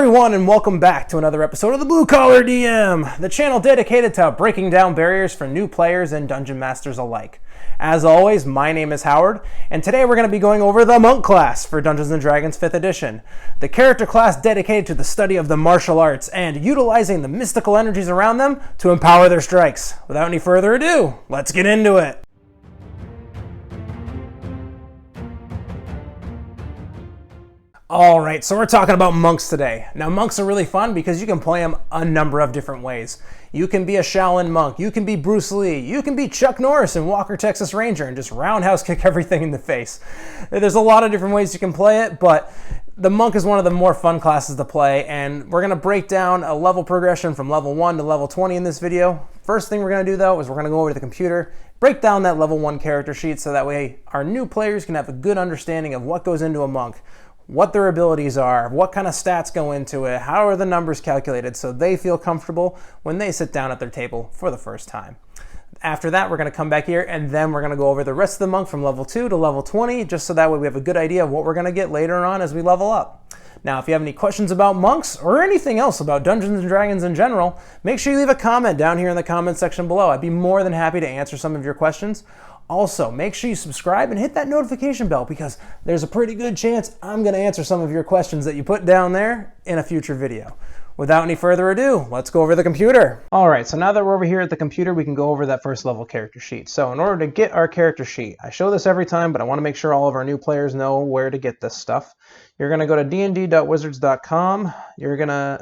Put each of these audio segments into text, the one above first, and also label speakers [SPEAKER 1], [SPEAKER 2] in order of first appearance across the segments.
[SPEAKER 1] everyone, and welcome back to another episode of the Blue Collar DM, the channel dedicated to breaking down barriers for new players and dungeon masters alike. As always, my name is Howard, and today we're going to be going over the Monk class for Dungeons & Dragons 5th edition, the character class dedicated to the study of the martial arts and utilizing the mystical energies around them to empower their strikes. Without any further ado, let's get into it. Alright, so we're talking about monks today. Now, monks are really fun because you can play them a number of different ways. You can be a Shaolin monk, you can be Bruce Lee, you can be Chuck Norris in Walker, Texas Ranger and just roundhouse kick everything in the face. There's a lot of different ways you can play it, but the monk is one of the more fun classes to play, and we're going to break down a level progression from level 1 to level 20 in this video. First thing we're going to do, though, is we're going to go over to the computer, break down that level 1 character sheet so that way our new players can have a good understanding of what goes into a monk, what their abilities are, what kind of stats go into it, how are the numbers calculated so they feel comfortable when they sit down at their table for the first time. After that, we're going to come back here and then we're going to go over the rest of the monk from level 2 to level 20, just so that way we have a good idea of what we're going to get later on as we level up. Now, if you have any questions about monks or anything else about Dungeons & Dragons in general, make sure you leave a comment down here in the comment section below. I'd be more than happy to answer some of your questions. Also, make sure you subscribe and hit that notification bell because there's a pretty good chance I'm going to answer some of your questions that you put down there in a future video. Without any further ado, let's go over the computer. Alright, so now that we're over here at the computer, we can go over that first level character sheet. So in order to get our character sheet, I show this every time, but I want to make sure all of our new players know where to get this stuff. You're going to go to dnd.wizards.com.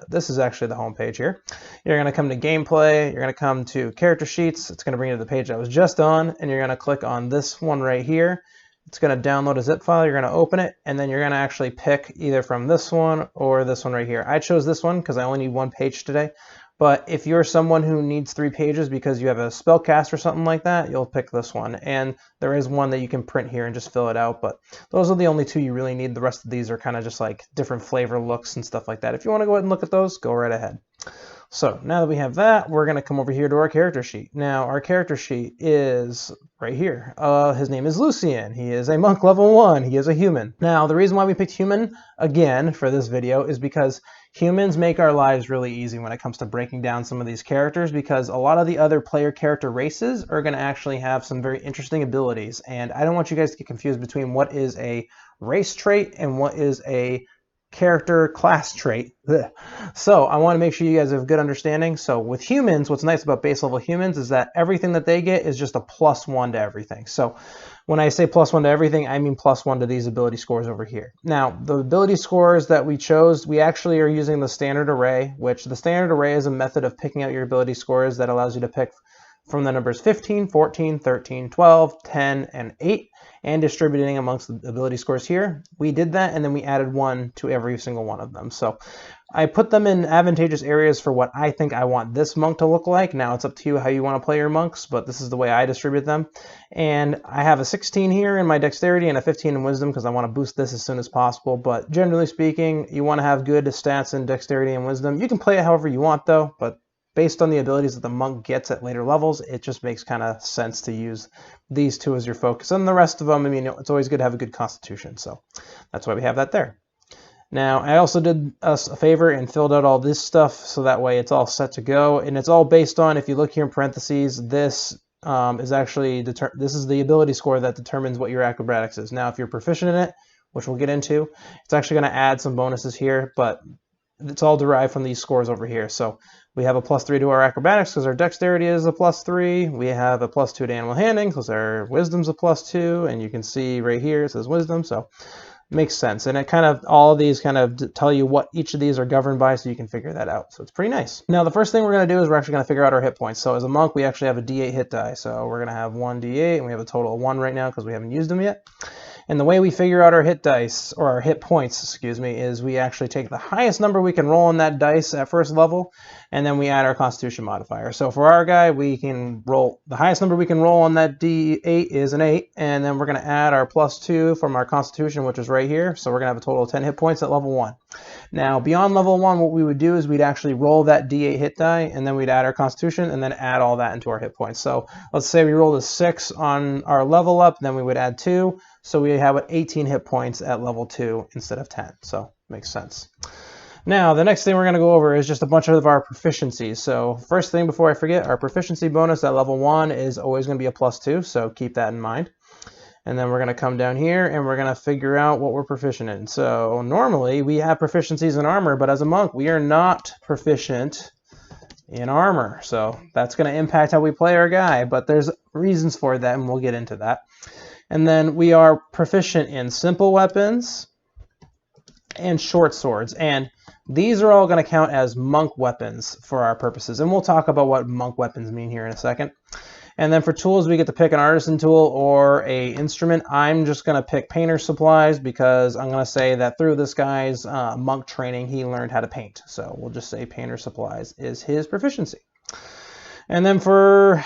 [SPEAKER 1] This is actually the home page here. You're going to come to gameplay. You're going to come to character sheets. It's going to bring you to the page I was just on, and you're going to click on this one right here. It's going to download a zip file. You're going to open it, and then you're going to actually pick either from this one or this one right here. I chose this one because I only need one page today. But if you're someone who needs 3 pages because you have a spellcast or something like that, you'll pick this one. And there is one that you can print here and just fill it out. But those are the only 2 you really need. The rest of these are kind of just like different flavor looks and stuff like that. If you want to go ahead and look at those, go right ahead. So now that we have that, we're going to come over here to our character sheet. Now, our character sheet is right here. His name is Lucian. He is a monk level 1. He is a human. Now, the reason why we picked human again for this video is because humans make our lives really easy when it comes to breaking down some of these characters, because a lot of the other player character races are going to actually have some very interesting abilities. And I don't want you guys to get confused between what is a race trait and what is a character class trait. So I want to make sure you guys have a good understanding. So with humans, what's nice about base level humans is that everything that they get is just a +1 to everything. So when I say +1 to everything, I mean +1 to these ability scores over here. Now, the ability scores that we chose, we actually are using the standard array, which the standard array is a method of picking out your ability scores that allows you to pick from the numbers 15, 14, 13, 12, 10, and 8, and distributing amongst the ability scores here. We did that, and then we added 1 to every single one of them. So I put them in advantageous areas for what I think I want this monk to look like. Now it's up to you how you want to play your monks, but this is the way I distribute them. And I have a 16 here in my dexterity and a 15 in wisdom because I want to boost this as soon as possible. But generally speaking, you want to have good stats in dexterity and wisdom. You can play it however you want though, but based on the abilities that the monk gets at later levels, it just makes kind of sense to use these 2 as your focus. And the rest of them, I mean, it's always good to have a good constitution. So that's why we have that there. Now, I also did us a favor and filled out all this stuff so that way it's all set to go. And it's all based on, if you look here in parentheses, this is actually, this is the ability score that determines what your acrobatics is. Now, if you're proficient in it, which we'll get into, it's actually going to add some bonuses here, but it's all derived from these scores over here. So we have a +3 to our acrobatics because our dexterity is a +3. We have a +2 to animal handling because our wisdom's a +2. And you can see right here it says wisdom. So it makes sense. And it kind of, all of these kind of tell you what each of these are governed by so you can figure that out. So it's pretty nice. Now the first thing we're going to do is we're actually going to figure out our hit points. So as a monk, we actually have a D8 hit die. So we're going to have 1 D8 and we have a total of 1 right now because we haven't used them yet. And the way we figure out our hit dice, or our hit points, excuse me, is we actually take the highest number we can roll on that dice at first level, and then we add our Constitution modifier. So for our guy, we can roll, the highest number we can roll on that D8 is an 8, and then we're going to add our +2 from our Constitution, which is right here. So we're going to have a total of 10 hit points at level 1. Now, beyond level 1, what we would do is we'd actually roll that D8 hit die, and then we'd add our Constitution, and then add all that into our hit points. So let's say we rolled a 6 on our level up, then we would add 2. So we have 18 hit points at level 2 instead of 10. So makes sense. Now, the next thing we're going to go over is just a bunch of our proficiencies. So first thing before I forget, our proficiency bonus at level 1 is always going to be a +2, so keep that in mind. And then we're going to come down here and we're going to figure out what we're proficient in. So normally we have proficiencies in armor, but as a monk, we are not proficient in armor. So that's going to impact how we play our guy, but there's reasons for that, and we'll get into that. And then we are proficient in simple weapons and short swords. And these are all going to count as monk weapons for our purposes. And we'll talk about what monk weapons mean here in a second. And then for tools, we get to pick an artisan tool or a instrument. I'm just going to pick painter supplies because I'm going to say that through this guy's monk training, he learned how to paint. So we'll just say painter supplies is his proficiency. And then for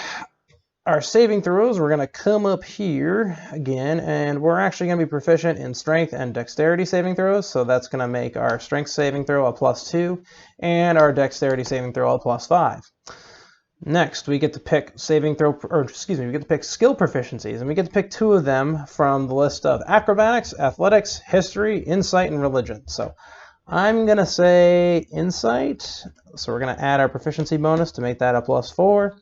[SPEAKER 1] our saving throws, we're going to come up here again, and we're actually going to be proficient in strength and dexterity saving throws. So that's going to make our strength saving throw a +2 and our dexterity saving throw a +5. Next, we get to pick we get to pick skill proficiencies, and we get to pick 2 of them from the list of acrobatics, athletics, history, insight, and religion. So I'm going to say insight. So we're going to add our proficiency bonus to make that a +4.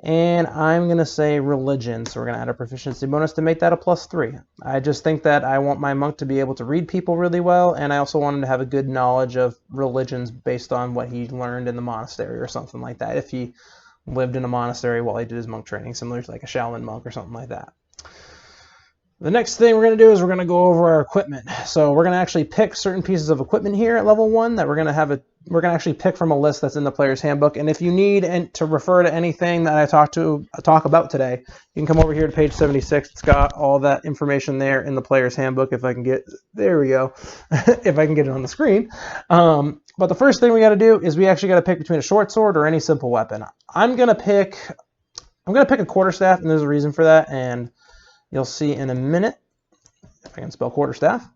[SPEAKER 1] And I'm going to say religion, so we're going to add a proficiency bonus to make that a +3. I just think that I want my monk to be able to read people really well, and I also want him to have a good knowledge of religions based on what he learned in the monastery or something like that, if he lived in a monastery while he did his monk training, similar to like a Shaolin monk or something like that. The next thing we're going to do is we're going to go over our equipment. So we're going to actually pick certain pieces of equipment here at level 1 that we're going to actually pick from a list that's in the player's handbook. And if you need to refer to anything that I talk about today, you can come over here to page 76. It's got all that information there in the player's handbook. If I can get, there we go, if I can get it on the screen. But the first thing we got to do is we actually got to pick between a short sword or any simple weapon. I'm going to pick a quarterstaff, and there's a reason for that, and you'll see in a minute if I can spell quarterstaff.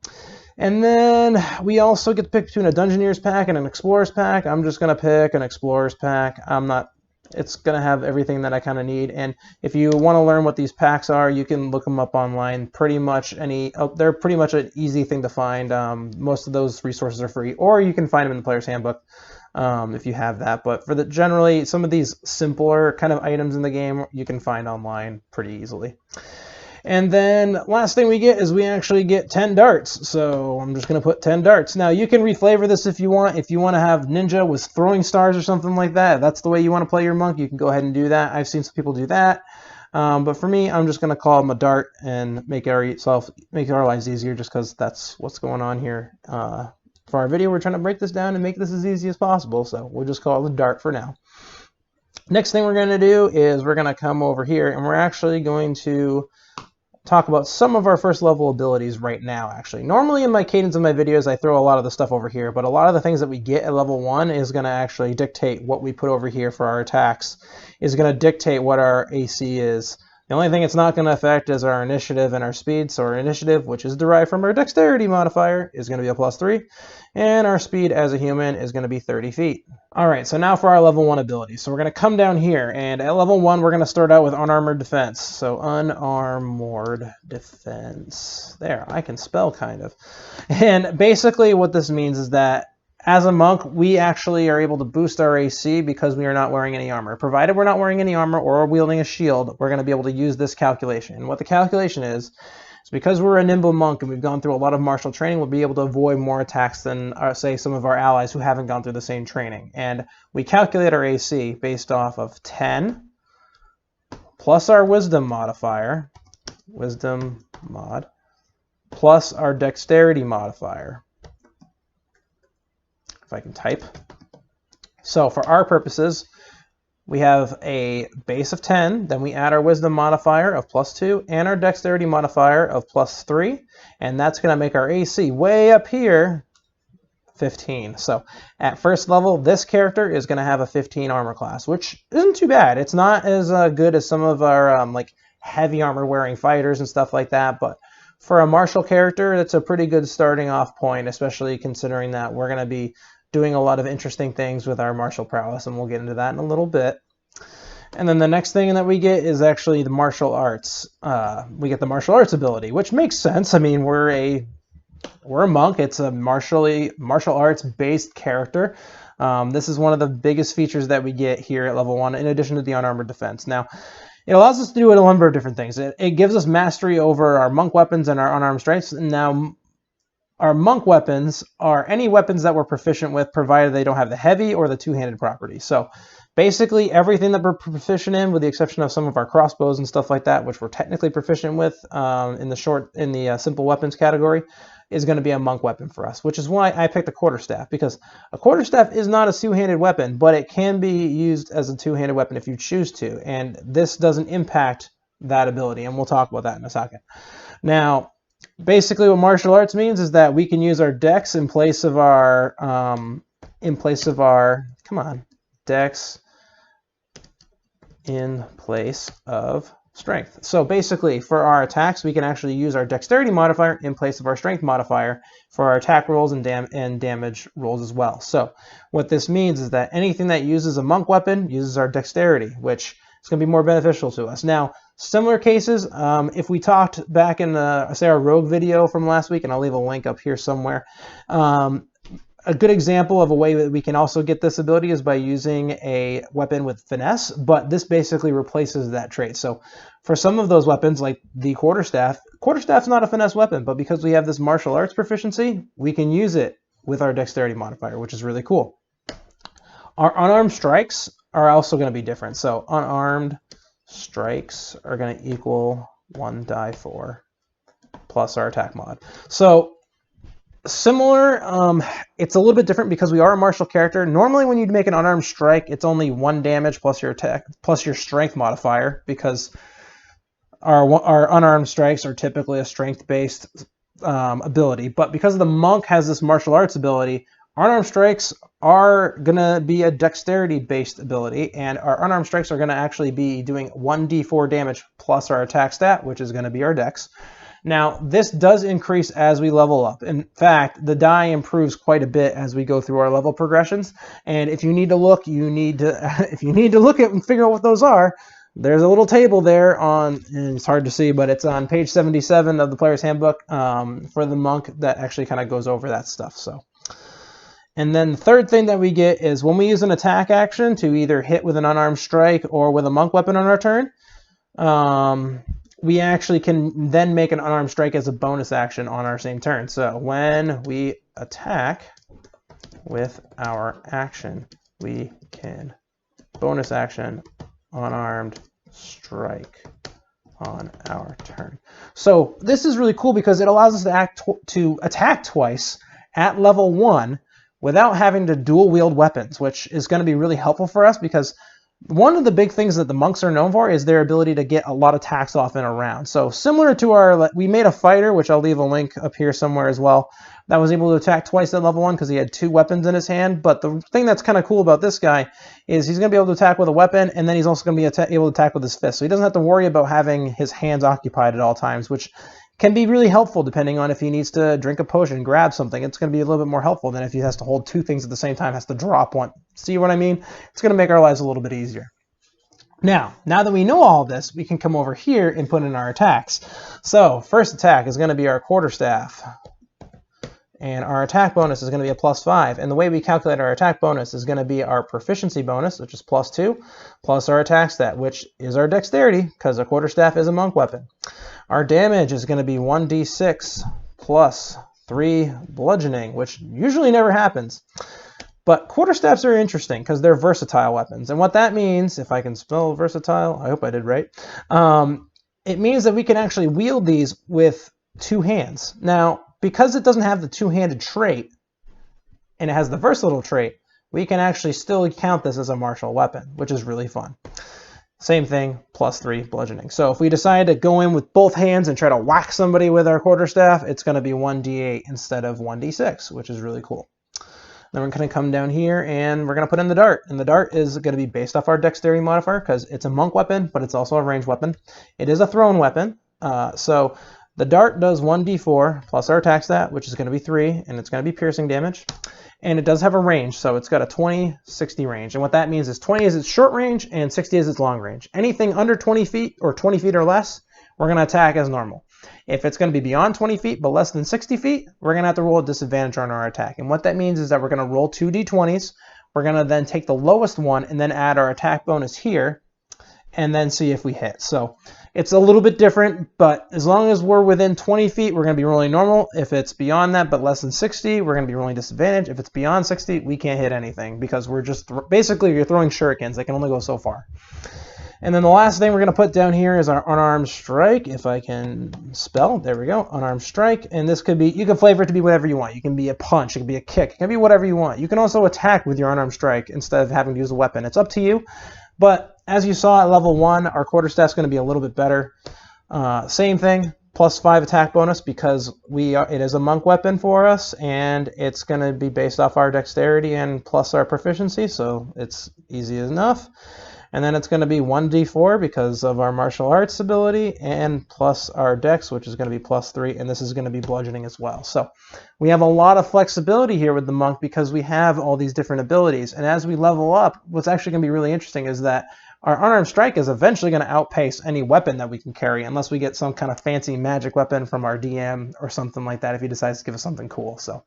[SPEAKER 1] And then we also get to pick between a Dungeoneer's pack and an Explorer's pack. I'm just going to pick an Explorer's pack. It's going to have everything that I kind of need. And if you want to learn what these packs are, you can look them up online. They're pretty much an easy thing to find. Most of those resources are free, or you can find them in the player's handbook if you have that. But for generally, some of these simpler kind of items in the game, you can find online pretty easily. And then last thing we get is we actually get 10 darts. So I'm just going to put 10 darts. Now you can reflavor this if you want. If you want to have ninja with throwing stars or something like that, that's the way you want to play your monk, you can go ahead and do that. I've seen some people do that. But for me, I'm just going to call them a dart and make our lives easier, just because that's what's going on here. For our video, we're trying to break this down and make this as easy as possible. So we'll just call it a dart for now. Next thing we're going to do is we're going to come over here and we're actually going to talk about some of our first level abilities right now, actually. Normally in my cadence of my videos, I throw a lot of the stuff over here, but a lot of the things that we get at level 1 is going to actually dictate what we put over here for our attacks, is going to dictate what our AC is. The only thing it's not going to affect is our initiative and our speed. So our initiative, which is derived from our dexterity modifier, is going to be a +3, and our speed as a human is going to be 30 feet. All right, so now for our level 1 abilities. So we're going to come down here, and at level 1, we're going to start out with unarmored defense. So unarmored defense. There, I can spell kind of. And basically what this means is that as a monk, we actually are able to boost our AC because we are not wearing any armor. Provided we're not wearing any armor or wielding a shield, we're going to be able to use this calculation. And what the calculation is because we're a nimble monk and we've gone through a lot of martial training, we'll be able to avoid more attacks than, say, some of our allies who haven't gone through the same training. And we calculate our AC based off of 10 plus our wisdom modifier, wisdom mod, plus our dexterity modifier. If I can type. So for our purposes, we have a base of 10, then we add our wisdom modifier of +2 and our dexterity modifier of +3, and that's going to make our AC way up here 15. So at first level, this character is going to have a 15 armor class, which isn't too bad. It's not as good as some of our like heavy armor wearing fighters and stuff like that, but for a martial character, it's a pretty good starting off point, especially considering that we're going to be doing a lot of interesting things with our martial prowess, and we'll get into that in a little bit. And then the next thing that we get is actually the martial arts. We get the martial arts ability, which makes sense. I mean, we're a we're a monk. It's a martial arts based character. This is one of the biggest features that we get here at level 1, in addition to the unarmored defense. Now, it allows us to do a number of different things. It gives us mastery over our monk weapons and our unarmed strikes. Now, our monk weapons are any weapons that we're proficient with, provided they don't have the heavy or the two-handed property. So basically everything that we're proficient in, with the exception of some of our crossbows and stuff like that, which we're technically proficient with in the simple weapons category, is going to be a monk weapon for us, which is why I picked a quarterstaff, because a quarterstaff is not a two-handed weapon, but it can be used as a two-handed weapon if you choose to, and this doesn't impact that ability, and we'll talk about that in a second. Now, basically what martial arts means is that we can use our dex in place of our dex in place of strength. So basically for our attacks, we can actually use our dexterity modifier in place of our strength modifier for our attack rolls and damage rolls as well. So what this means is that anything that uses a monk weapon uses our dexterity, which is going to be more beneficial to us. Now, similar cases, if we talked back in say our rogue video from last week, and I'll leave a link up here somewhere, a good example of a way that we can also get this ability is by using a weapon with finesse, but this basically replaces that trait. So for some of those weapons, like the quarterstaff's not a finesse weapon, but because we have this martial arts proficiency, we can use it with our dexterity modifier, which is really cool. Our unarmed strikes are also going to be different. So unarmed strikes are going to equal 1 die 4 plus our attack mod. So similar, it's a little bit different because we are a martial character. Normally when you make an unarmed strike, it's only 1 damage plus your attack plus your strength modifier, because our unarmed strikes are typically a strength-based ability. But because the monk has this martial arts ability, unarmed strikes are going to be a dexterity-based ability, and our unarmed strikes are going to actually be doing 1d4 damage plus our attack stat, which is going to be our dex. Now, this does increase as we level up. In fact, the die improves quite a bit as we go through our level progressions, and if you need to look, if you need to look at and figure out what those are, there's a little table there on, and it's hard to see, but it's on page 77 of the Player's Handbook for the monk that actually kind of goes over that stuff. And then the third thing that we get is when we use an attack action to either hit with an unarmed strike or with a monk weapon on our turn, we actually can then make an unarmed strike as a bonus action on our same turn. So when we attack with our action, we can bonus action unarmed strike on our turn. So this is really cool because it allows us to attack twice at level 1 without having to dual wield weapons, which is going to be really helpful for us, because one of the big things that the monks are known for is their ability to get a lot of attacks off in a round. So similar to we made a fighter, which I'll leave a link up here somewhere as well, that was able to attack twice at level 1 because he had 2 weapons in his hand. But the thing that's kind of cool about this guy is he's going to be able to attack with a weapon, and then he's also going to be able to attack with his fist. So he doesn't have to worry about having his hands occupied at all times, which can be really helpful depending on if he needs to drink a potion, grab something. It's going to be a little bit more helpful than if he has to hold 2 things at the same time, has to drop one. See what I mean? It's going to make our lives a little bit easier. Now that we know all this, we can come over here and put in our attacks. So first attack is going to be our quarterstaff, and our attack bonus is going to be a +5. And the way we calculate our attack bonus is going to be our proficiency bonus, which is +2, plus our attack stat, which is our dexterity, because a quarterstaff is a monk weapon. Our damage is going to be 1d6 plus 3 bludgeoning, which usually never happens. But quarterstaffs are interesting because they're versatile weapons. And what that means, if I can spell versatile, I hope I did right, it means that we can actually wield these with 2 hands. Now, because it doesn't have the two-handed trait, and it has the versatile trait, we can actually still count this as a martial weapon, which is really fun. Same thing, +3 bludgeoning. So if we decide to go in with both hands and try to whack somebody with our quarterstaff, it's going to be 1d8 instead of 1d6, which is really cool. Then we're going to come down here and we're going to put in the dart. And the dart is going to be based off our dexterity modifier because it's a monk weapon, but it's also a ranged weapon. It is a thrown weapon. So the dart does 1d4 plus our attack stat, which is going to be 3, and it's going to be piercing damage. And it does have a range, so it's got a 20-60 range. And what that means is 20 is its short range and 60 is its long range. Anything under 20 feet or 20 feet or less, we're going to attack as normal. If it's going to be beyond 20 feet but less than 60 feet, we're going to have to roll a disadvantage on our attack. And what that means is that we're going to roll 2 d20s. We're going to then take the lowest one and then add our attack bonus here and then see if we hit. So it's a little bit different, but as long as we're within 20 feet, we're going to be rolling normal. If it's beyond that but less than 60, we're going to be rolling disadvantage. If it's beyond 60, we can't hit anything because we're just basically you're throwing shurikens. They can only go so far. And then the last thing we're going to put down here is our unarmed strike. If I can spell, there we go, unarmed strike. And this could be, you can flavor it to be whatever you want. You can be a punch, it can be a kick, it can be whatever you want. You can also attack with your unarmed strike instead of having to use a weapon. It's up to you. But as you saw at level 1, our quarterstaff's going to be a little bit better. Same thing, +5 attack bonus because it is a monk weapon for us, and it's going to be based off our dexterity and plus our proficiency, so it's easy enough. And then it's going to be 1d4 because of our martial arts ability and plus our dex, which is going to be +3, and this is going to be bludgeoning as well. So we have a lot of flexibility here with the monk because we have all these different abilities. And as we level up, what's actually going to be really interesting is that our unarmed strike is eventually going to outpace any weapon that we can carry unless we get some kind of fancy magic weapon from our DM or something like that if he decides to give us something cool. So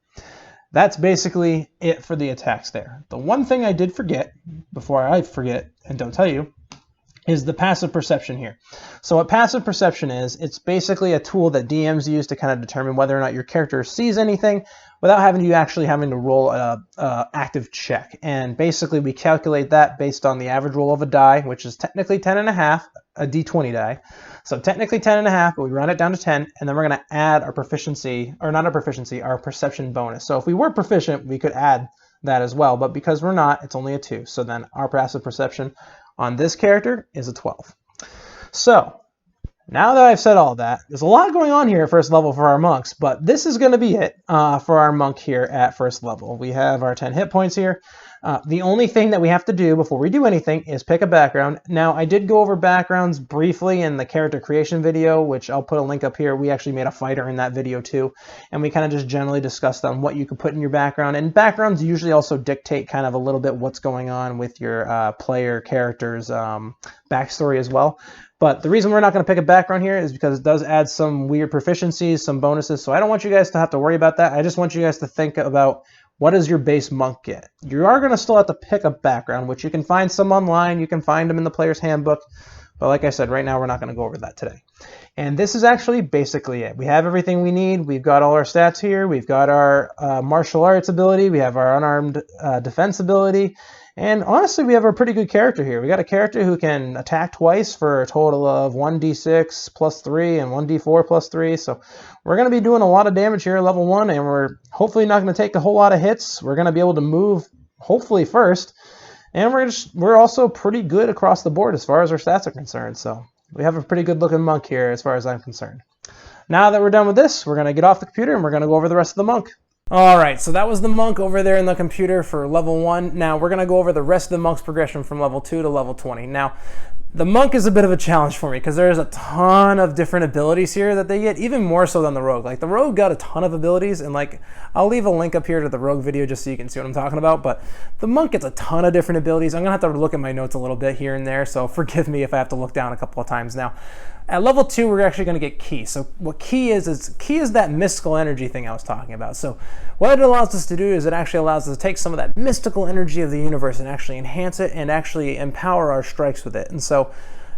[SPEAKER 1] that's basically it for the attacks there. The one thing I did forget, before I forget and don't tell you, is the passive perception here. So what passive perception is, it's basically a tool that DMs use to kind of determine whether or not your character sees anything without having to roll a active check. And basically we calculate that based on the average roll of a die, which is technically 10.5, a d20 die. So technically 10.5, but we run it down to 10, and then we're going to add our proficiency, or not our proficiency, our perception bonus. So if we were proficient, we could add that as well, but because we're not, it's only a 2. So then our passive perception on this character is a 12. So now that I've said all that, there's a lot going on here at first level for our monks, but this is going to be it for our monk here at first level. We have our 10 hit points here. The only thing that we have to do before we do anything is pick a background. Now, I did go over backgrounds briefly in the character creation video, which I'll put a link up here. We actually made a fighter in that video too, and we kind of just generally discussed on what you could put in your background. And backgrounds usually also dictate kind of a little bit what's going on with your player character's backstory as well. But the reason we're not going to pick a background here is because it does add some weird proficiencies, some bonuses. So I don't want you guys to have to worry about that. I just want you guys to think about what does your base monk get. You are going to still have to pick a background, which you can find some online. You can find them in the player's handbook. But like I said, right now we're not going to go over that today. And this is actually basically it. We have everything we need. We've got all our stats here. We've got our martial arts ability. We have our unarmed defense ability. And honestly, we have a pretty good character here. We got a character who can attack twice for a total of 1d6 +3 and 1d4 +3. So we're going to be doing a lot of damage here at level 1, and we're hopefully not going to take a whole lot of hits. We're going to be able to move, hopefully, first. And we're also pretty good across the board as far as our stats are concerned. So we have a pretty good looking monk here as far as I'm concerned. Now that we're done with this, we're going to get off the computer and we're going to go over the rest of the monk. All right, so that was the monk over there in the computer for level 1. Now we're going to go over the rest of the monk's progression from level 2 to level 20. Now, the monk is a bit of a challenge for me because there's a ton of different abilities here that they get, even more so than the rogue. Like the rogue got a ton of abilities, and like I'll leave a link up here to the rogue video just so you can see what I'm talking about, but the monk gets a ton of different abilities. I'm going to have to look at my notes a little bit here and there, so forgive me if I have to look down a couple of times now. At level 2, we're actually going to get ki. So what ki is that mystical energy thing I was talking about. So what it allows us to do is it actually allows us to take some of that mystical energy of the universe and actually enhance it and actually empower our strikes with it. And so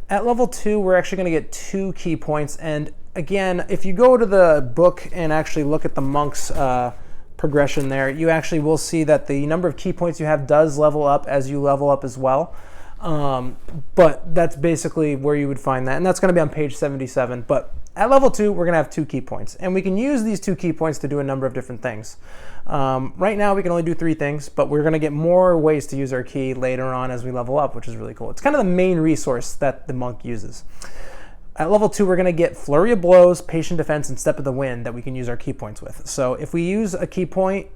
[SPEAKER 1] at level 2, we're actually going to get 2 ki points. And again, if you go to the book and actually look at the monk's progression there, you actually will see that the number of ki points you have does level up as you level up as well. But that's basically where you would find that, and that's going to be on page 77. But at level 2, we're going to have 2 ki points, and we can use these 2 ki points to do a number of different things. Right now we can only do 3 things, but we're going to get more ways to use our ki later on as we level up, which is really cool. It's kind of the main resource that the monk uses. At level 2, we're going to get Flurry of Blows, Patient Defense, and Step of the Wind that we can use our ki points with. So if we use a ki point,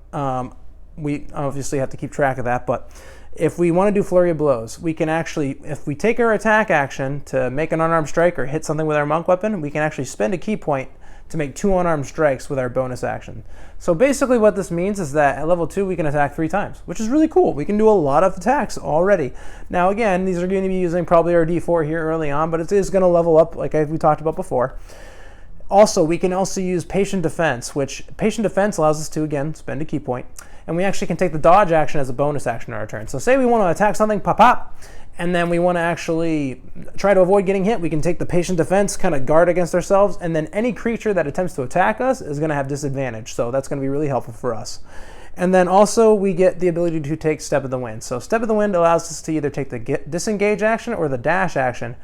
[SPEAKER 1] we obviously have to keep track of that, but if we want to do Flurry of Blows, we can actually, if we take our attack action to make an unarmed strike or hit something with our monk weapon, we can actually spend a ki point to make 2 unarmed strikes with our bonus action. So basically what this means is that at level 2, we can attack 3 times, which is really cool. We can do a lot of attacks already. Now again, these are going to be using probably our d4 here early on, but it is going to level up like we talked about before. Also, we can also use patient defense, which patient defense allows us to, again, spend a key point. And we actually can take the dodge action as a bonus action on our turn. So say we want to attack something, pop, pop, and then we want to actually try to avoid getting hit. We can take the patient defense, kind of guard against ourselves, and then any creature that attempts to attack us is going to have disadvantage. So that's going to be really helpful for us. And then also we get the ability to take Step of the Wind. So Step of the Wind allows us to either take the disengage action or the dash action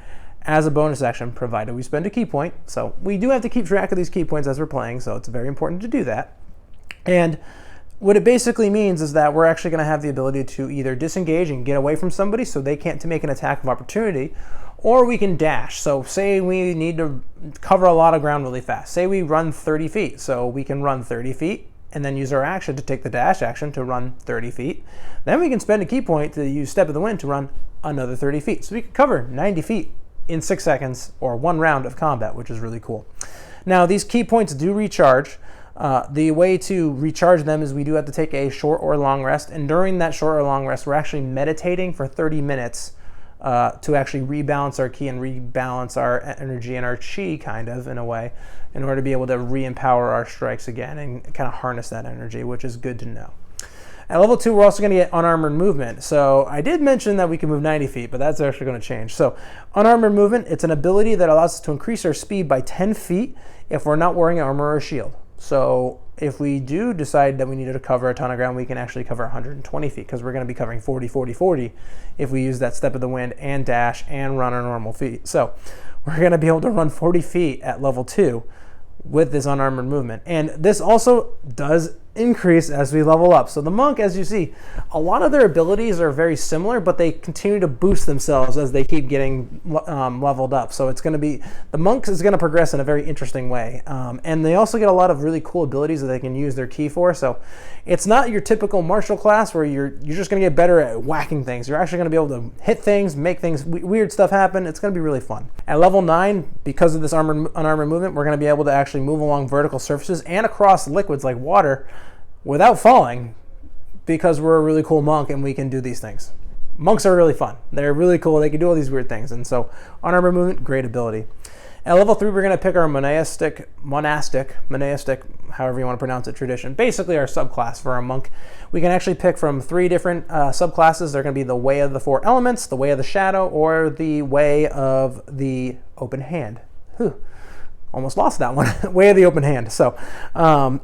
[SPEAKER 1] as a bonus action, provided we spend a key point. So we do have to keep track of these key points as we're playing, so it's very important to do that. And what it basically means is that we're actually going to have the ability to either disengage and get away from somebody so they can't make an attack of opportunity, or we can dash. So say we need to cover a lot of ground really fast. Say we run 30 feet, so we can run 30 feet and then use our action to take the dash action to run 30 feet. Then we can spend a key point to use Step of the Wind to run another 30 feet. So we can cover 90 feet in 6 seconds or 1 round of combat, which is really cool. Now, these key points do recharge. The way to recharge them is we do have to take a short or long rest, and during that short or long rest, we're actually meditating for 30 minutes to actually rebalance our ki and rebalance our energy and our chi, kind of, in a way, in order to be able to re-empower our strikes again and kind of harness that energy, which is good to know. At level 2, we're also going to get unarmored movement. So I did mention that we can move 90 feet, but that's actually going to change. So unarmored movement, it's an ability that allows us to increase our speed by 10 feet if we're not wearing armor or shield. So if we do decide that we needed to cover a ton of ground, we can actually cover 120 feet because we're going to be covering 40, 40, 40 if we use that Step of the Wind and dash and run our normal feet. So we're going to be able to run 40 feet at level 2 with this unarmored movement. And this also does increase as we level up. So the monk, as you see, a lot of their abilities are very similar, but they continue to boost themselves as they keep getting leveled up. So it's going to be, the monk is going to progress in a very interesting way. And they also get a lot of really cool abilities that they can use their ki for. So it's not your typical martial class where you're just going to get better at whacking things. You're actually going to be able to hit things, make things, weird stuff happen. It's going to be really fun. At level 9, because of this unarmored movement, we're going to be able to actually move along vertical surfaces and across liquids like water without falling, because we're a really cool monk and we can do these things. Monks are really fun. They're really cool. They can do all these weird things. And so unarmored movement, great ability. At level 3, we're going to pick our monastic, however you want to pronounce it, tradition. Basically our subclass for our monk. We can actually pick from 3 different subclasses. They're going to be the Way of the 4 Elements, the Way of the Shadow, or the Way of the Open Hand. Almost lost that one. Way of the Open Hand. So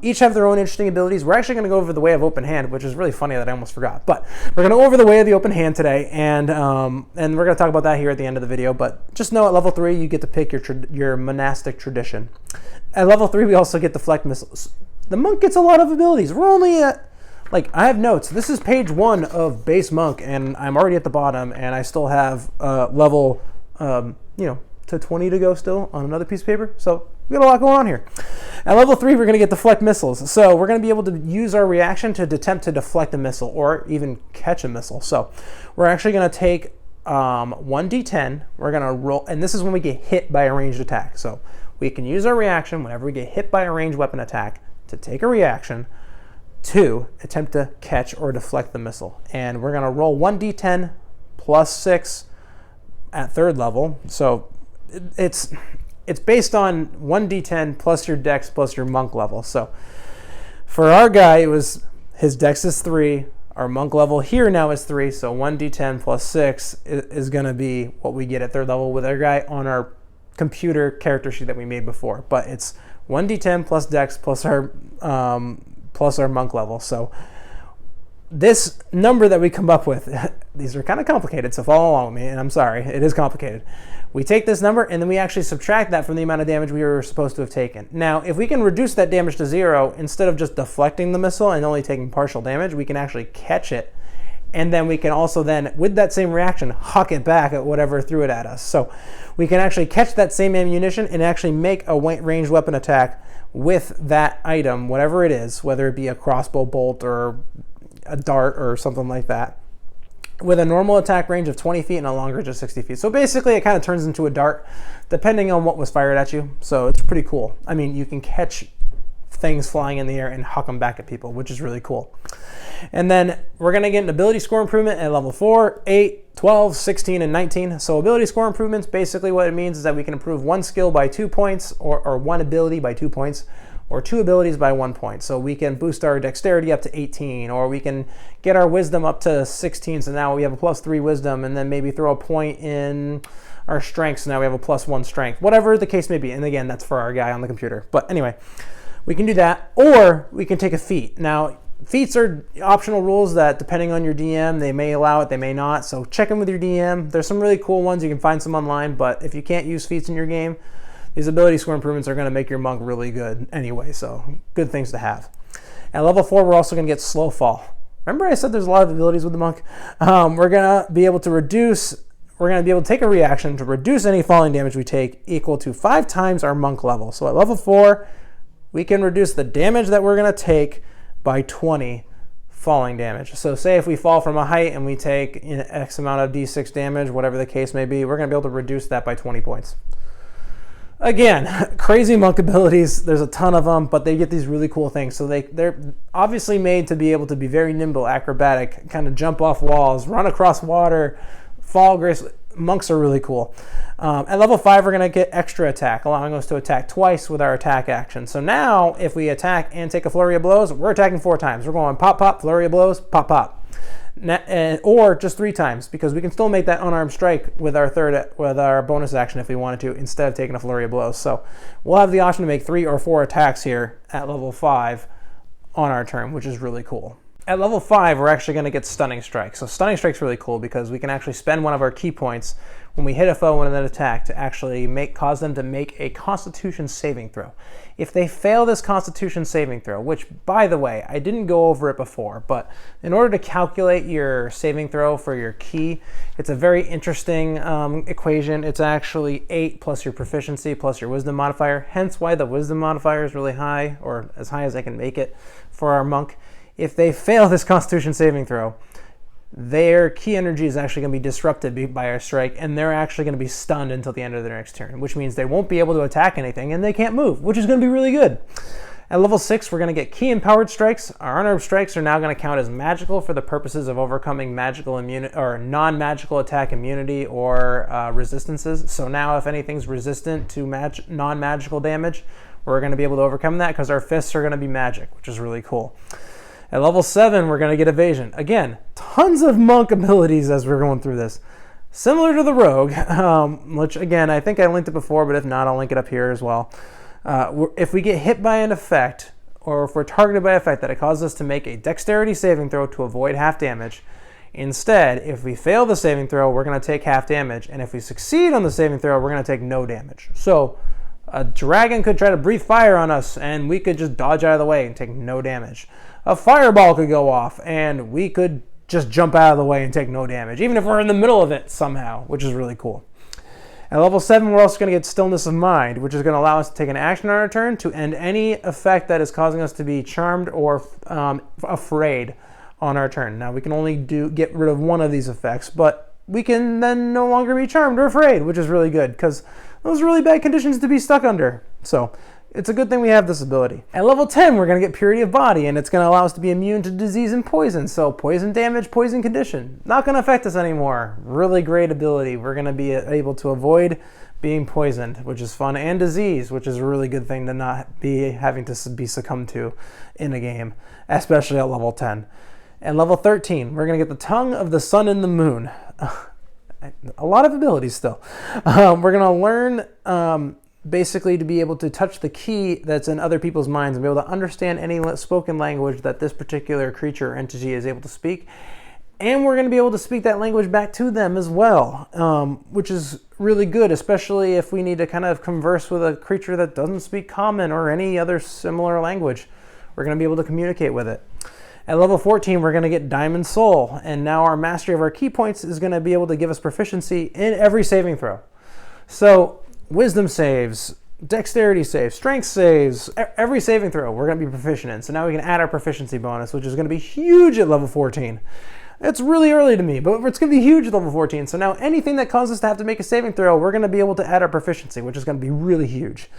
[SPEAKER 1] each have their own interesting abilities. We're actually going to go over the Way of Open Hand, which is really funny that I almost forgot. But we're going to go over the Way of the Open Hand today, and we're going to talk about that here at the end of the video. But just know at level 3, you get to pick your monastic tradition. At level 3, we also get Deflect Missiles. The monk gets a lot of abilities. We're only at, I have notes. This is page 1 of base monk, and I'm already at the bottom, and I still have level, to 20 to go still on another piece of paper. So we got a lot going on here. At level 3, we're going to get Deflect Missiles. So we're going to be able to use our reaction to attempt to deflect a missile or even catch a missile. So we're actually going to take 1d10. We're going to roll, and this is when we get hit by a ranged attack. So we can use our reaction whenever we get hit by a ranged weapon attack to take a reaction to attempt to catch or deflect the missile. And we're going to roll 1d10 plus 6 at 3rd level. So it's based on 1d10 plus your dex plus your monk level. So for our guy, it was his dex is 3. Our monk level here now is 3. So 1d10 plus 6 is going to be what we get at 3rd level with our guy on our computer character sheet that we made before. But it's 1d10 plus dex plus our monk level. So this number that we come up with, these are kind of complicated, so follow along with me, and I'm sorry, it is complicated. We take this number, and then we actually subtract that from the amount of damage we were supposed to have taken. Now, if we can reduce that damage to 0, instead of just deflecting the missile and only taking partial damage, we can actually catch it, and then we can also then, with that same reaction, huck it back at whatever threw it at us. So we can actually catch that same ammunition and actually make a ranged weapon attack with that item, whatever it is, whether it be a crossbow bolt or a dart or something like that, with a normal attack range of 20 feet and a long range of 60 feet. So basically it kind of turns into a dart depending on what was fired at you. So it's pretty cool. I mean, you can catch things flying in the air and huck them back at people, which is really cool. And then we're going to get an ability score improvement at level 4, 8, 12, 16, and 19. So ability score improvements, basically what it means is that we can improve one skill by 2 points, or one ability by 2 points, or 2 abilities by 1 point. So we can boost our dexterity up to 18, or we can get our wisdom up to 16, so now we have a +3 wisdom, and then maybe throw a point in our strength, so now we have a +1 strength. Whatever the case may be, and again, that's for our guy on the computer. But anyway, we can do that, or we can take a feat. Now, feats are optional rules that, depending on your DM, they may allow it, they may not. So check in with your DM. There's some really cool ones. You can find some online, but if you can't use feats in your game, these ability score improvements are going to make your monk really good anyway, so good things to have. At level 4, we're also going to get slow fall. Remember I said there's a lot of abilities with the monk? We're going to be able to take a reaction to reduce any falling damage we take equal to 5 times our monk level. So at level 4, we can reduce the damage that we're going to take by 20 falling damage. So say if we fall from a height and we take X amount of D6 damage, whatever the case may be, we're going to be able to reduce that by 20 points. Again, crazy monk abilities, there's a ton of them, but they get these really cool things. So they're obviously made to be able to be very nimble, acrobatic, kind of jump off walls, run across water, fall gracefully. Monks are really cool. At level 5, we're going to get extra attack, allowing us to attack twice with our attack action. So now, if we attack and take a flurry of blows, we're attacking 4 times. We're going pop, pop, flurry of blows, pop, pop. Or just 3 times, because we can still make that unarmed strike with our bonus action if we wanted to, instead of taking a flurry of blows. So we'll have the option to make 3 or 4 attacks here at level 5 on our turn, which is really cool. At level 5, we're actually going to get Stunning Strike. So Stunning Strike's really cool because we can actually spend one of our key points when we hit a foe in an attack to actually cause them to make a Constitution saving throw. If they fail this Constitution saving throw, which, by the way, I didn't go over it before, but in order to calculate your saving throw for your key, it's a very interesting equation. It's actually 8 plus your proficiency plus your wisdom modifier, hence why the wisdom modifier is really high, or as high as I can make it for our monk. If they fail this Constitution saving throw, their key energy is actually going to be disrupted by our strike, and they're actually going to be stunned until the end of their next turn, which means they won't be able to attack anything, and they can't move, which is going to be really good. At level 6, we're going to get key empowered strikes. Our unarmed strikes are now going to count as magical for the purposes of overcoming magical immunity or non-magical attack immunity or resistances. So now if anything's resistant to non-magical damage, we're going to be able to overcome that because our fists are going to be magic, which is really cool. At level 7, we're going to get evasion. Again, tons of monk abilities as we're going through this. Similar to the rogue, which again, I think I linked it before, but if not, I'll link it up here as well. If we get hit by an effect, or if we're targeted by an effect that it causes us to make a dexterity saving throw to avoid half damage, instead, if we fail the saving throw, we're going to take half damage, and if we succeed on the saving throw, we're going to take no damage. So a dragon could try to breathe fire on us, and we could just dodge out of the way and take no damage. A fireball could go off, and we could just jump out of the way and take no damage, even if we're in the middle of it somehow, which is really cool. At level 7, we're also going to get Stillness of Mind, which is going to allow us to take an action on our turn to end any effect that is causing us to be charmed or afraid on our turn. Now, we can only get rid of one of these effects, but we can then no longer be charmed or afraid, which is really good, because those are really bad conditions to be stuck under. So it's a good thing we have this ability. At level 10, we're going to get Purity of Body, and it's going to allow us to be immune to disease and poison. So poison damage, poison condition, not going to affect us anymore. Really great ability. We're going to be able to avoid being poisoned, which is fun, and disease, which is a really good thing to not be having to be succumbed to in a game, especially at level 10. At level 13, we're going to get the Tongue of the Sun and the Moon. A lot of abilities still. We're going to learn basically to be able to touch the key that's in other people's minds and be able to understand any spoken language that this particular creature or entity is able to speak. And we're going to be able to speak that language back to them as well, which is really good, especially if we need to kind of converse with a creature that doesn't speak Common or any other similar language. We're going to be able to communicate with it. At level 14, we're going to get Diamond Soul, and now our mastery of our key points is going to be able to give us proficiency in every saving throw. So wisdom saves, dexterity saves, strength saves, every saving throw we're going to be proficient in. So now we can add our proficiency bonus, which is going to be huge at level 14. It's really early to me, but it's going to be huge at level 14. So now anything that causes us to have to make a saving throw, we're going to be able to add our proficiency, which is going to be really huge.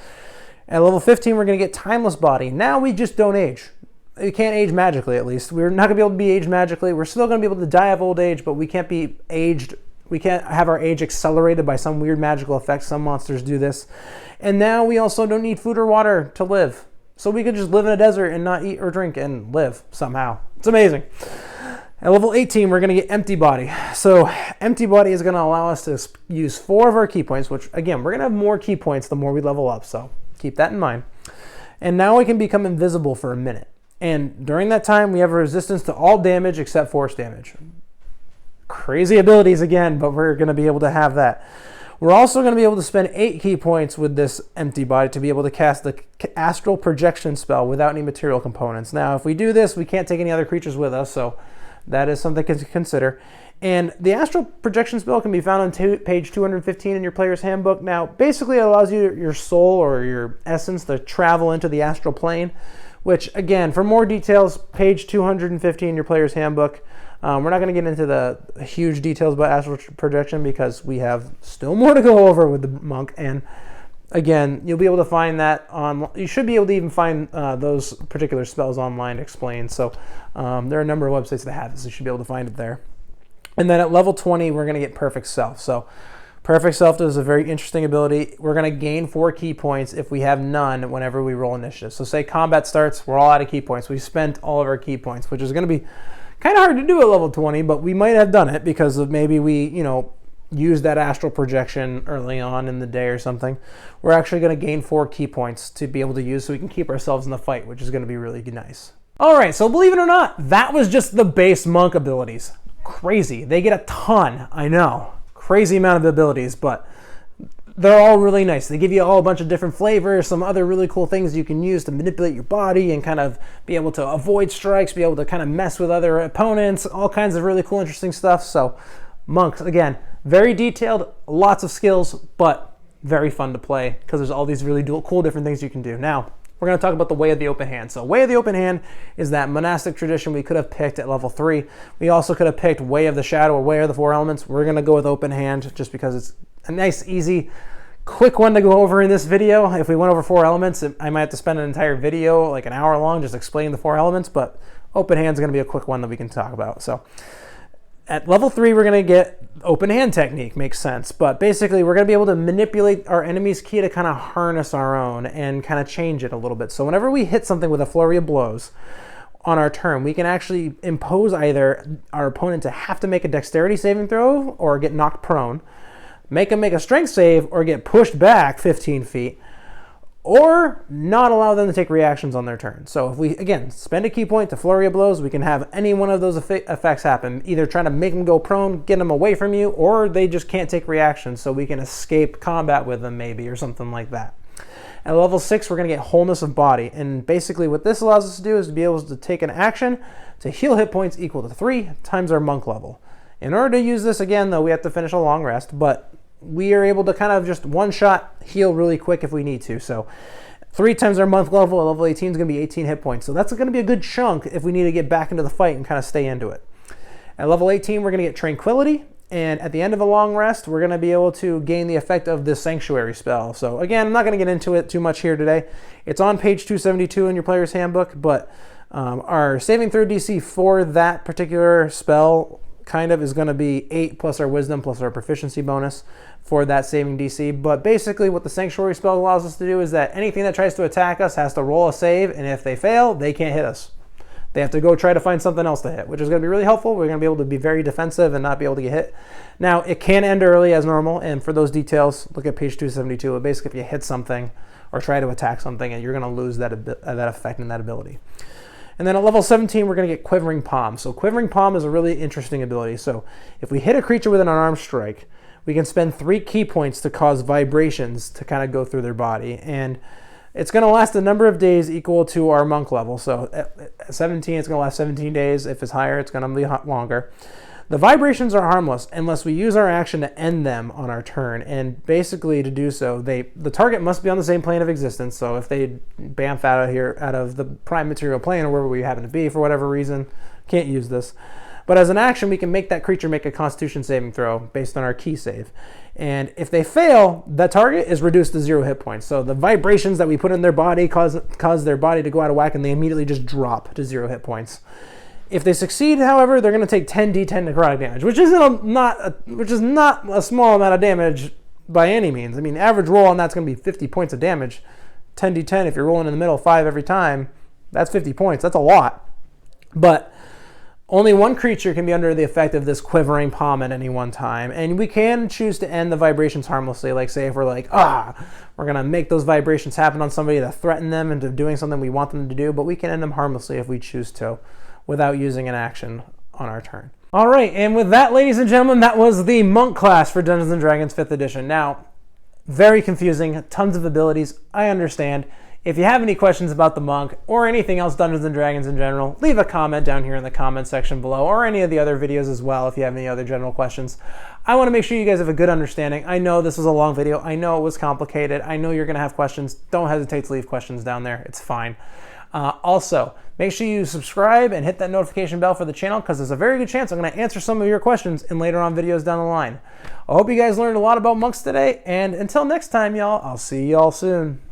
[SPEAKER 1] At level 15, we're going to get Timeless Body. Now we just don't age. We can't age magically, at least. We're not going to be able to be aged magically. We're still going to be able to die of old age, but we can't be aged We can't have our age accelerated by some weird magical effect. Some monsters do this. And now we also don't need food or water to live. So we could just live in a desert and not eat or drink and live somehow. It's amazing. At level 18, we're going to get Empty Body. So Empty Body is going to allow us to use 4 of our key points, which, again, we're going to have more key points the more we level up. So keep that in mind. And now we can become invisible for a minute. And during that time, we have a resistance to all damage except force damage. Crazy abilities again, but we're going to be able to have that. We're also going to be able to spend 8 key points with this Empty Body to be able to cast the Astral Projection spell without any material components. Now, if we do this, we can't take any other creatures with us, so that is something to consider. And the Astral Projection spell can be found on page 215 in your player's handbook. Now, basically, it allows you your soul or your essence to travel into the astral plane, which, again, for more details, page 215 in your player's handbook. We're not going to get into the huge details about astral projection because we have still more to go over with the monk. And again, you'll be able to find that on. You should be able to even find those particular spells online explained. So there are a number of websites that have it, so you should be able to find it there. And then at level 20, we're going to get Perfect Self. So Perfect Self is a very interesting ability. We're going to gain 4 key points if we have none whenever we roll initiative. So say combat starts, we're all out of key points. We spent all of our key points, which is going to be kind of hard to do at level 20, but we might have done it because of maybe we, used that astral projection early on in the day or something. We're actually going to gain 4 key points to be able to use so we can keep ourselves in the fight, which is going to be really nice. All right, so believe it or not, that was just the base monk abilities. Crazy. They get a ton, I know. Crazy amount of abilities, but they're all really nice. They give you all a bunch of different flavors, some other really cool things you can use to manipulate your body and kind of be able to avoid strikes, be able to kind of mess with other opponents, all kinds of really cool, interesting stuff. So monks, again, very detailed, lots of skills, but very fun to play because there's all these really cool different things you can do. Now, we're going to talk about the Way of the Open Hand. So Way of the Open Hand is that monastic tradition we could have picked at level 3. We also could have picked Way of the Shadow or Way of the 4 Elements. We're going to go with Open Hand just because it's a nice, easy, quick one to go over in this video. If we went over 4 elements, I might have to spend an entire video, like an hour long, just explaining the 4 elements, but Open Hand is going to be a quick one that we can talk about. So at level 3, we're going to get Open Hand technique, makes sense, but basically we're going to be able to manipulate our enemy's ki to kind of harness our own and kind of change it a little bit. So whenever we hit something with a flurry of blows on our turn, we can actually impose either our opponent to have to make a dexterity saving throw or get knocked prone, make them make a strength save or get pushed back 15 feet, or not allow them to take reactions on their turn. So if we, again, spend a key point to flurry of blows, we can have any one of those effects happen, either trying to make them go prone, get them away from you, or they just can't take reactions, so we can escape combat with them maybe, or something like that. At level 6, we're going to get Wholeness of Body, and basically what this allows us to do is to be able to take an action to heal hit points equal to 3 times our monk level. In order to use this again, though, we have to finish a long rest, but we are able to kind of just one-shot heal really quick if we need to. So 3 times our monk level at level 18 is going to be 18 hit points. So that's going to be a good chunk if we need to get back into the fight and kind of stay into it. At level 18, we're going to get Tranquility. And at the end of a long rest, we're going to be able to gain the effect of the Sanctuary spell. So again, I'm not going to get into it too much here today. It's on page 272 in your player's handbook, but our saving throw DC for that particular spell kind of is going to be 8 plus our wisdom plus our proficiency bonus for that saving DC. But basically what the Sanctuary spell allows us to do is that anything that tries to attack us has to roll a save, and if they fail, they can't hit us. They have to go try to find something else to hit, which is going to be really helpful. We're going to be able to be very defensive and not be able to get hit. Now, it can end early as normal, and for those details, look at page 272. But basically, if you hit something or try to attack something, you're going to lose that effect and that ability. And then at level 17, we're going to get Quivering Palm. So Quivering Palm is a really interesting ability. So if we hit a creature with an unarmed strike, we can spend 3 key points to cause vibrations to kind of go through their body. And it's going to last a number of days equal to our monk level. So at 17, it's going to last 17 days. If it's higher, it's going to be longer. The vibrations are harmless unless we use our action to end them on our turn. And basically to do so, the target must be on the same plane of existence. So if they bamf out of the prime material plane or wherever we happen to be for whatever reason, can't use this. But as an action, we can make that creature make a Constitution saving throw based on our key save. And if they fail, that target is reduced to 0 hit points. So the vibrations that we put in their body cause their body to go out of whack, and they immediately just drop to 0 hit points. If they succeed, however, they're going to take 10d10 necrotic damage, which is not a small amount of damage by any means. I mean, average roll on that's going to be 50 points of damage. 10d10, if you're rolling in the middle 5 every time, that's 50 points. That's a lot. But only one creature can be under the effect of this quivering palm at any one time, and we can choose to end the vibrations harmlessly. Like, say if we're like, we're going to make those vibrations happen on somebody to threaten them into doing something we want them to do, but we can end them harmlessly if we choose to, without using an action on our turn. All right, and with that, ladies and gentlemen, that was the Monk class for Dungeons & Dragons 5th edition. Now, very confusing, tons of abilities, I understand. If you have any questions about the Monk or anything else Dungeons & Dragons in general, leave a comment down here in the comment section below, or any of the other videos as well if you have any other general questions. I want to make sure you guys have a good understanding. I know this was a long video. I know it was complicated. I know you're going to have questions. Don't hesitate to leave questions down there. It's fine. Also, make sure you subscribe and hit that notification bell for the channel, because there's a very good chance I'm going to answer some of your questions in later on videos down the line. I hope you guys learned a lot about monks today, and until next time, y'all, I'll see y'all soon.